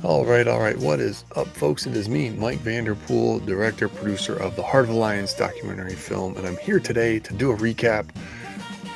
All right, all right. What is up, folks? It is me, Mike Vanderpool, director, producer of the Heart of the Lions documentary film, and I'm here today to do a recap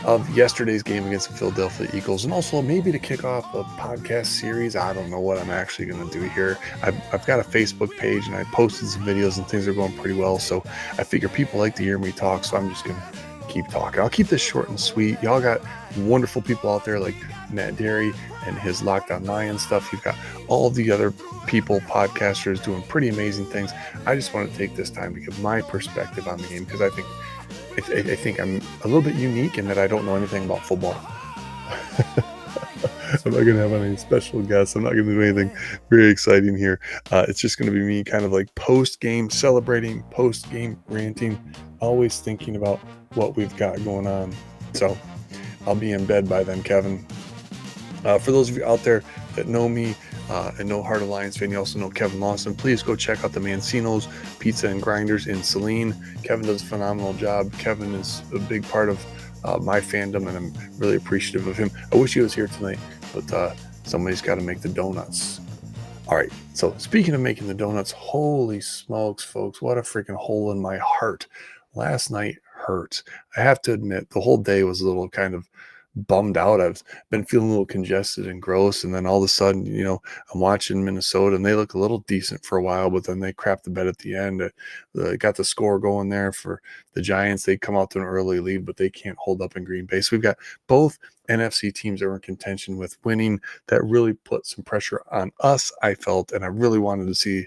of yesterday's game against the Philadelphia Eagles, and also maybe to kick off a podcast series. I don't know what I'm actually going to do here. I've got a Facebook page, and I posted some videos, and things are going pretty well, so I figure people like to hear me talk, so I'm just going to keep talking. I'll keep this short and sweet. Y'all got wonderful people out there like Matt Derry and his Lockdown Lions stuff. You've got all the other people, podcasters doing pretty amazing things. I just want to take this time to give my perspective on the game because I think I'm a little bit unique in that I don't know anything about football. I'm not going to have any special guests. I'm not going to do anything very exciting here. It's just going to be me kind of like post-game celebrating, post-game ranting, always thinking about what we've got going on. So I'll be in bed by then, Kevin. For those of you out there that know me and know Heart of Lions fan, you also know Kevin Lawson. Please go check out the Mancino's Pizza and Grinders in Saline. Kevin does a phenomenal job. Kevin is a big part of my fandom, and I'm really appreciative of him. I wish he was here tonight, but somebody's got to make the donuts. All right, so speaking of making the donuts, holy smokes, folks, what a freaking hole in my heart. Last night hurt. I have to admit, the whole day was a little kind of bummed out. I've been feeling a little congested and gross, and then all of a sudden, I'm watching Minnesota, and they look a little decent for a while, but then they crap the bed at the end. Got the score going there for the Giants. They come out to an early lead, but they can't hold up in Green Bay. So we've got both NFC teams that are in contention with winning. That really put some pressure on us, I felt, and I really wanted to see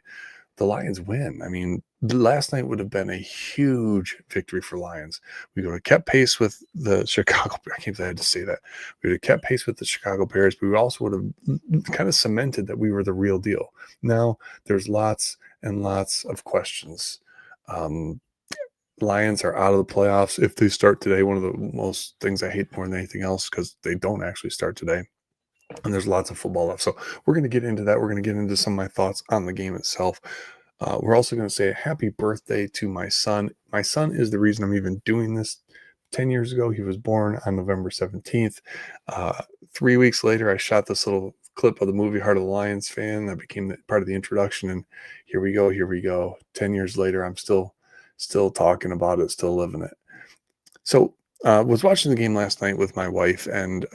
the Lions win. I mean, last night would have been a huge victory for Lions. We would have kept pace with the Chicago. I can't believe I had to say that. We would have kept pace with the Chicago Bears, but we also would have kind of cemented that we were the real deal. Now there's lots and lots of questions. Lions are out of the playoffs if they start today. One of the most things I hate more than anything else because they don't actually start today. And there's lots of football left. So we're going to get into that. We're going to get into some of my thoughts on the game itself. We're also going to say a happy birthday to my son. My son is the reason I'm even doing this. 10 years ago, he was born on November 17th. 3 weeks later, I shot this little clip of the movie Heart of the Lions fan. That became part of the introduction. And here we go. 10 years later, I'm still talking about it, still living it. So was watching the game last night with my wife, and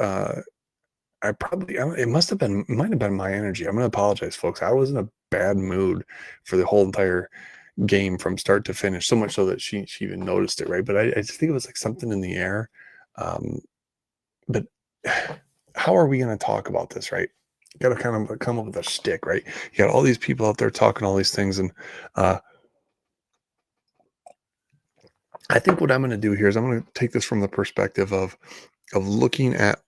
it might have been my energy. I'm going to apologize, folks. I was in a bad mood for the whole entire game from start to finish, so much so that she even noticed it, right? But I just think it was like something in the air. But how are we going to talk about this, right? You got to kind of come up with a shtick, right? You got all these people out there talking all these things, and I think what I'm going to do here is I'm going to take this from the perspective of looking at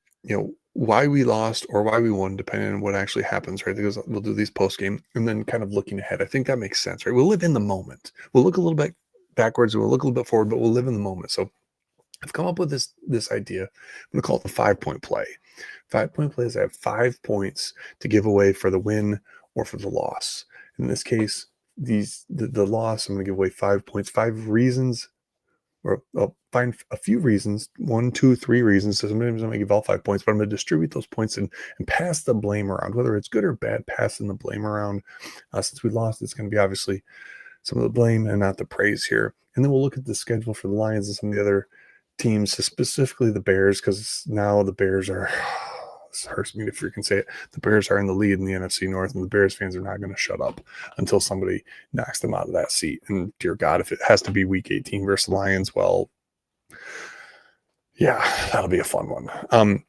why we lost or why we won, depending on what actually happens, right? Because we'll do these post game and then kind of looking ahead. I think that makes sense, right? We'll live in the moment. We'll look a little bit backwards, we'll look a little bit forward, but we'll live in the moment. So I've come up with this idea. I'm going to call it the 5-point play. 5-point play is I have 5 points to give away for the win or for the loss. In this case, the loss, I'm going to give away 5 points, 5 reasons. Or I'll find a few reasons, 1, 2, 3 reasons. So sometimes I'm going to give all 5 points, but I'm going to distribute those points and pass the blame around, whether it's good or bad, passing the blame around. Since we lost, it's going to be obviously some of the blame and not the praise here. And then we'll look at the schedule for the Lions and some of the other teams, specifically the Bears, because now the Bears are, this hurts me to freaking say it, the Bears are in the lead in the NFC North, and the Bears fans are not going to shut up until somebody knocks them out of that seat. And dear God, if it has to be week 18 versus the Lions, well, yeah, that'll be a fun one.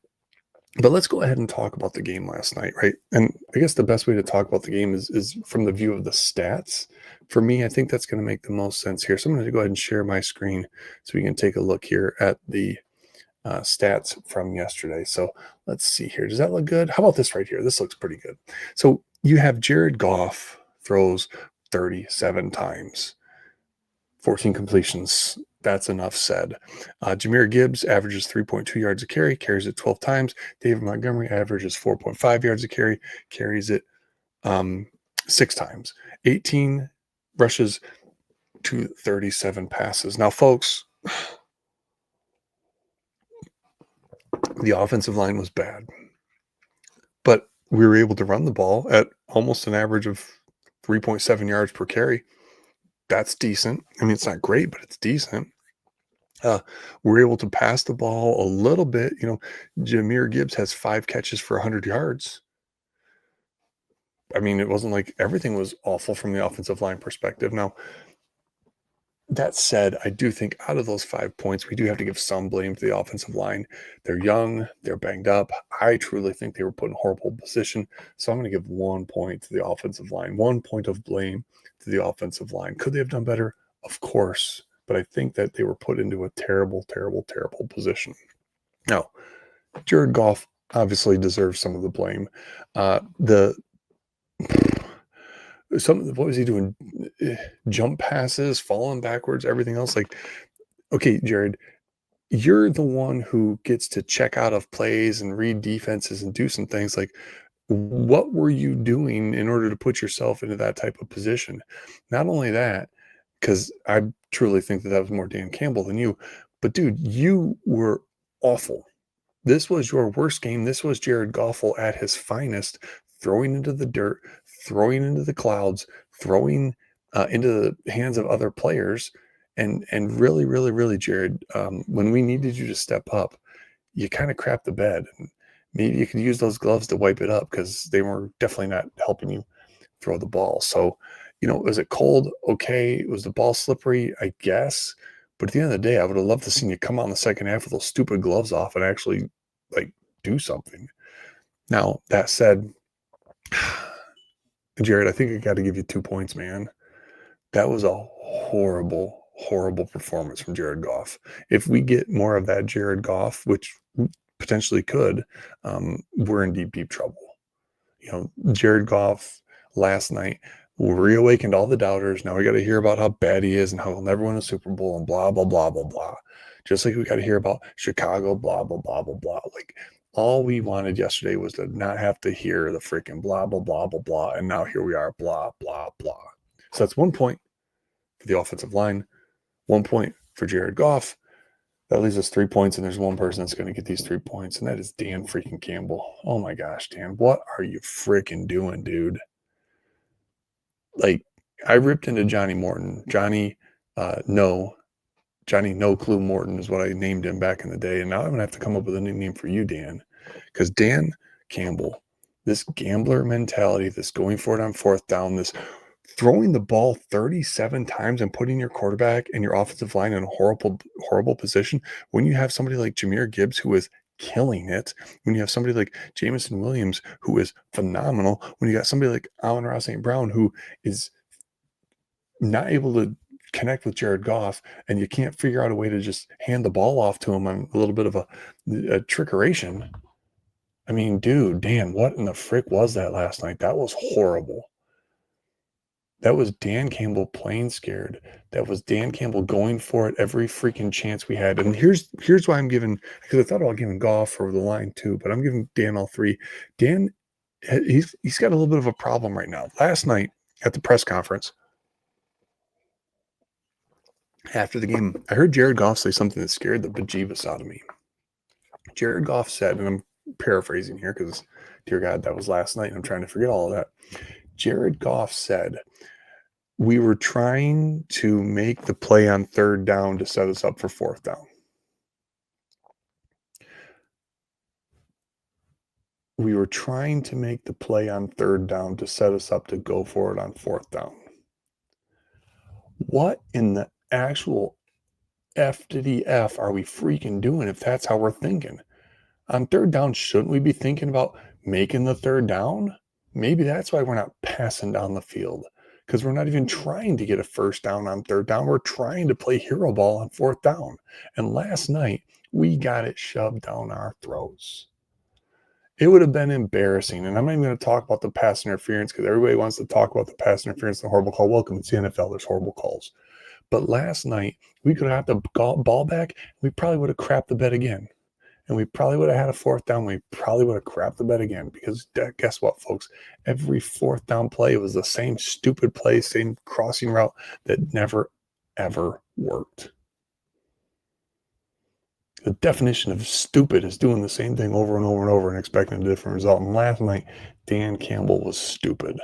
But let's go ahead and talk about the game last night, right? And I guess the best way to talk about the game is from the view of the stats. For me, I think that's going to make the most sense here. So I'm going to go ahead and share my screen so we can take a look here at the stats from yesterday. So let's see here. Does that look good? How about this right here? This looks pretty good. So you have Jared Goff throws 37 times, 14 completions. That's enough said. Jahmyr Gibbs averages 3.2 yards a carry, carries it 12 times. David Montgomery averages 4.5 yards a carry, carries it 6 times. 18 rushes to 37 passes. Now, folks, the offensive line was bad, but We were able to run the ball at almost an average of 3.7 yards per carry. That's decent. I mean, it's not great, but it's decent. Uh, we're able to pass the ball a little bit. Jahmyr Gibbs has 5 catches for 100 yards. I mean, it wasn't like everything was awful from the offensive line perspective. Now, that said, I do think out of those 5 points, we do have to give some blame to the offensive line. They're young, they're banged up. I truly think they were put in horrible position. So I'm going to give 1 point to the offensive line, 1 point of blame to the offensive line. Could they have done better? Of course. But I think that they were put into a terrible, terrible, terrible position. Now, Jared Goff obviously deserves some of the blame. The what was he doing? Jump passes, falling backwards, everything else. Like, okay, Jared, you're the one who gets to check out of plays and read defenses and do some things. Like, what were you doing in order to put yourself into that type of position? Not only that, because I truly think that was more Dan Campbell than you, but dude, you were awful. This was your worst game. This was Jared Goff at his finest, throwing into the dirt, throwing into the clouds, throwing into the hands of other players, and really, really, really, Jared, when we needed you to step up, you kind of crapped the bed. And maybe you could use those gloves to wipe it up because they were definitely not helping you throw the ball. So, was it cold? Okay. Was the ball slippery? I guess. But at the end of the day, I would have loved to see you come out in the second half with those stupid gloves off and actually like do something. Now, that said, Jared, I think I got to give you 2 points, man. That was a horrible, horrible performance from Jared Goff. If we get more of that Jared Goff, which potentially could, we're in deep, deep trouble. Jared Goff last night reawakened all the doubters. Now we got to hear about how bad he is and how he'll never win a Super Bowl and blah, blah, blah, blah, blah. Just like we got to hear about Chicago, blah, blah, blah, blah, blah. Like, all we wanted yesterday was to not have to hear the freaking blah, blah, blah, blah, blah. And now here we are, blah, blah, blah. So that's 1 point for the offensive line, 1 point for Jared Goff. That leaves us 3 points, and there's one person that's going to get these 3 points, and that is Dan freaking Campbell. Oh my gosh, Dan, what are you freaking doing, dude? Like, I ripped into Johnny Morton. Johnny No Clue Morton is what I named him back in the day, and now I'm going to have to come up with a new name for you, Dan, because Dan Campbell, this gambler mentality, this going for it on fourth down, this throwing the ball 37 times and putting your quarterback and your offensive line in a horrible, horrible position when you have somebody like Jahmyr Gibbs who is killing it, when you have somebody like Jameson Williams who is phenomenal, when you got somebody like Amon-Ra St. Brown who is not able to connect with Jared Goff, and you can't figure out a way to just hand the ball off to him on a little bit of a trickeration. I mean, dude, Dan, what in the frick was that last night? That was horrible. That was Dan Campbell playing scared. That was Dan Campbell going for it every freaking chance we had. And here's why I'm giving, because I thought about giving Goff over the line too, but I'm giving Dan all three. Dan, he's got a little bit of a problem right now. Last night at the press conference after the game, I heard Jared Goff say something that scared the bejeebus out of me. Jared Goff said, and I'm paraphrasing here because, dear God, that was last night and I'm trying to forget all of that. Jared Goff said, we were trying to make the play on third down to set us up for fourth down. We were trying to make the play on third down to set us up to go for it on fourth down. What in the actual F to the F are we freaking doing if that's how we're thinking? On third down, shouldn't we be thinking about making the third down? Maybe that's why we're not passing down the field, because we're not even trying to get a first down on third down. We're trying to play hero ball on fourth down. And last night, we got it shoved down our throats. It would have been embarrassing. And I'm not even going to talk about the pass interference because everybody wants to talk about the pass interference, the horrible call. Welcome to the NFL. There's horrible calls. But last night, we could have had the ball back. We probably would have crapped the bed again. And we probably would have had a fourth down. We probably would have crapped the bed again because guess what, folks? Every fourth down play was the same stupid play, same crossing route that never, ever worked. The definition of stupid is doing the same thing over and over and over and expecting a different result. And last night, Dan Campbell was stupid.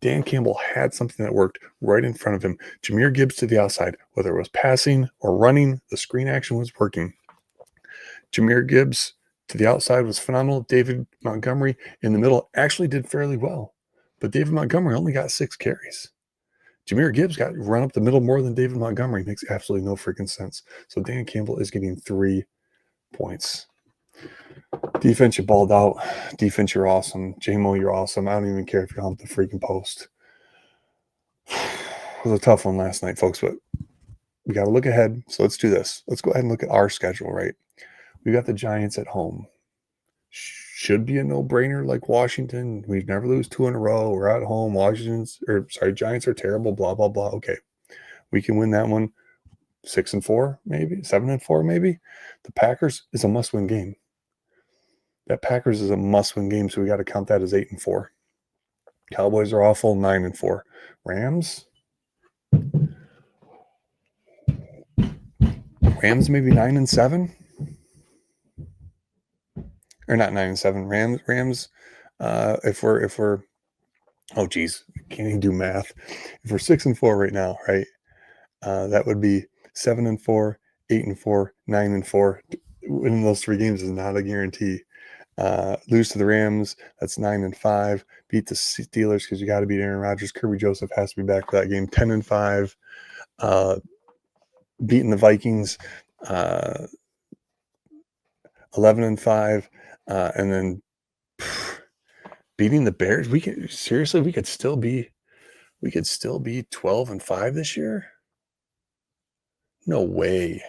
Dan Campbell had something that worked right in front of him. Jahmyr Gibbs to the outside, whether it was passing or running, the screen action was working. Jahmyr Gibbs to the outside was phenomenal. David Montgomery in the middle actually did fairly well, but David Montgomery only got 6 carries. Jahmyr Gibbs got run up the middle more than David Montgomery. Makes absolutely no freaking sense. So Dan Campbell is getting 3 points. Defense, you balled out. Defense, you're awesome. JMO, you're awesome. I don't even care if you hump the freaking post. It was a tough one last night, folks, but we got to look ahead. So let's do this. Let's go ahead and look at our schedule, right? We got the Giants at home. Should be a no-brainer like Washington. We never lose 2 in a row. We're at home. Giants are terrible, blah, blah, blah. Okay. We can win that one 6-4, maybe 7-4, maybe. The Packers is a must-win game. That Packers is a must-win game, so we got to count that as 8-4. Cowboys are awful, 9-4. Rams maybe 9-7, or not 9-7. Rams. If we're oh geez, can't even do math. If we're 6-4 right now, right? That would be 7-4, 8-4, 9-4. Winning those 3 games is not a guarantee. Lose to the Rams, that's 9-5. Beat the Steelers because you got to beat Aaron Rodgers. Kirby Joseph has to be back for that game. 10-5. Beating the Vikings, 11-5, and then beating the Bears. We could still be 12-5 this year. No way.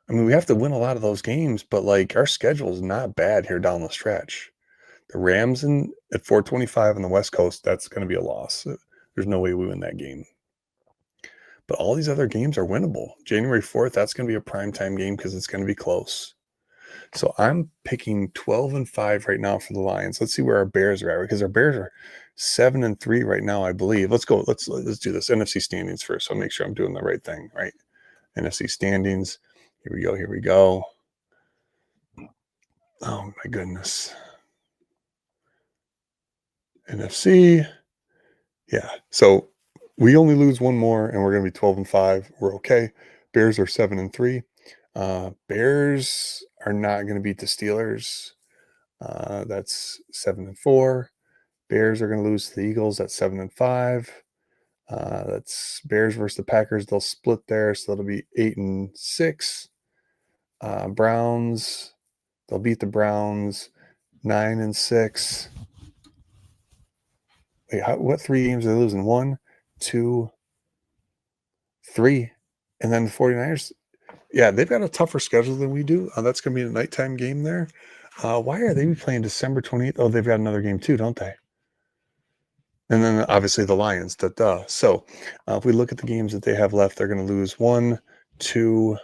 I mean, we have to win a lot of those games, but like our schedule is not bad here down the stretch. The Rams at 425 on the West Coast, that's going to be a loss. There's no way we win that game. But all these other games are winnable. January 4th, that's going to be a primetime game because it's going to be close. So I'm picking 12-5 right now for the Lions. Let's see where our Bears are at, because our Bears are 7-3 right now, I believe. Let's go. Let's do this NFC standings first. So I'll make sure I'm doing the right thing, right? NFC standings. Here we go. Oh my goodness. NFC. Yeah. So we only lose one more and we're going to be 12-5. We're okay. Bears are 7-3. Bears are not going to beat the Steelers. That's 7-4. Bears are going to lose to the Eagles. That's 7-5. That's Bears versus the Packers. They'll split there, so that'll be 8-6. Browns, they'll beat the Browns. 9-6. Wait, what 3 games are they losing? 1, 2, 3. And then the 49ers, yeah, they've got a tougher schedule than we do. That's going to be a nighttime game there. Why are they playing December 28th? Oh, they've got another game too, don't they? And then obviously the Lions. So if we look at the games that they have left, they're going to lose 1, 2,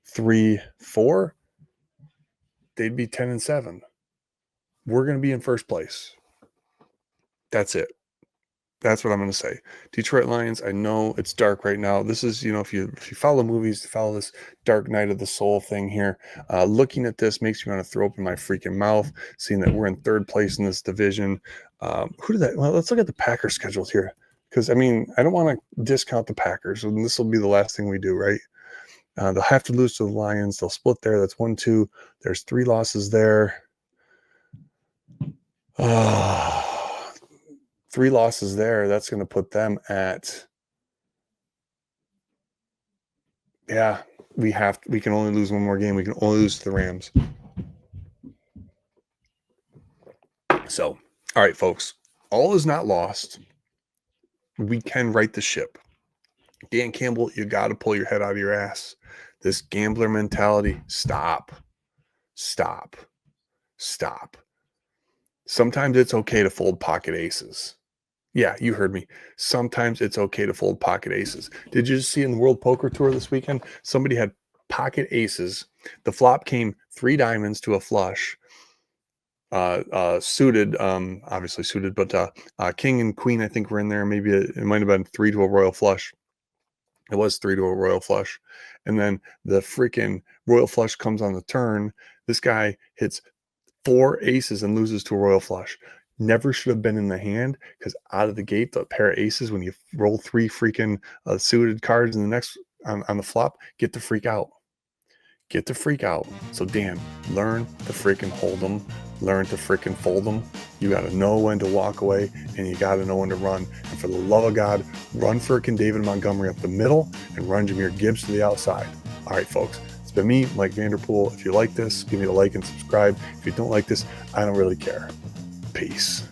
3, 4. They'd be 10-7. We're going to be in first place. That's it. That's what I'm going to say. Detroit Lions, I know it's dark right now. This is, if you follow movies, follow this dark night of the soul thing here. Looking at this makes me want to throw open my freaking mouth, seeing that we're in 3rd place in this division. Well, let's look at the Packers schedules here. Because, I don't want to discount the Packers. And this will be the last thing we do, right? They'll have to lose to the Lions. They'll split there. That's 1, 2. There's 3 losses there. 3 losses there. That's going to put them at, we can only lose one more game. We can only lose to the Rams. So, all right, folks, all is not lost. We can right the ship. Dan Campbell, you got to pull your head out of your ass. This gambler mentality, stop. Sometimes it's okay to fold pocket aces. Yeah, you heard me. Sometimes it's okay to fold pocket aces. Did you see in the World Poker Tour this weekend, somebody had pocket aces? The flop came 3 diamonds to a flush. Suited, obviously suited, but king and queen, I think, were in there. Maybe it might have been 3 to a royal flush. It was 3 to a royal flush. And then the freaking royal flush comes on the turn. This guy hits 4 aces and loses to a royal flush. Never should have been in the hand because out of the gate, the pair of aces, when you roll 3 freaking suited cards in the next on the flop, get the freak out. Get the freak out. So Dan, learn to freaking hold them. Learn to freaking fold them. You got to know when to walk away and you got to know when to run. And for the love of God, run freaking David Montgomery up the middle and run Jameer Gibbs to the outside. All right, folks. It's been me, Mike Vanderpool. If you like this, give me a like and subscribe. If you don't like this, I don't really care. Peace.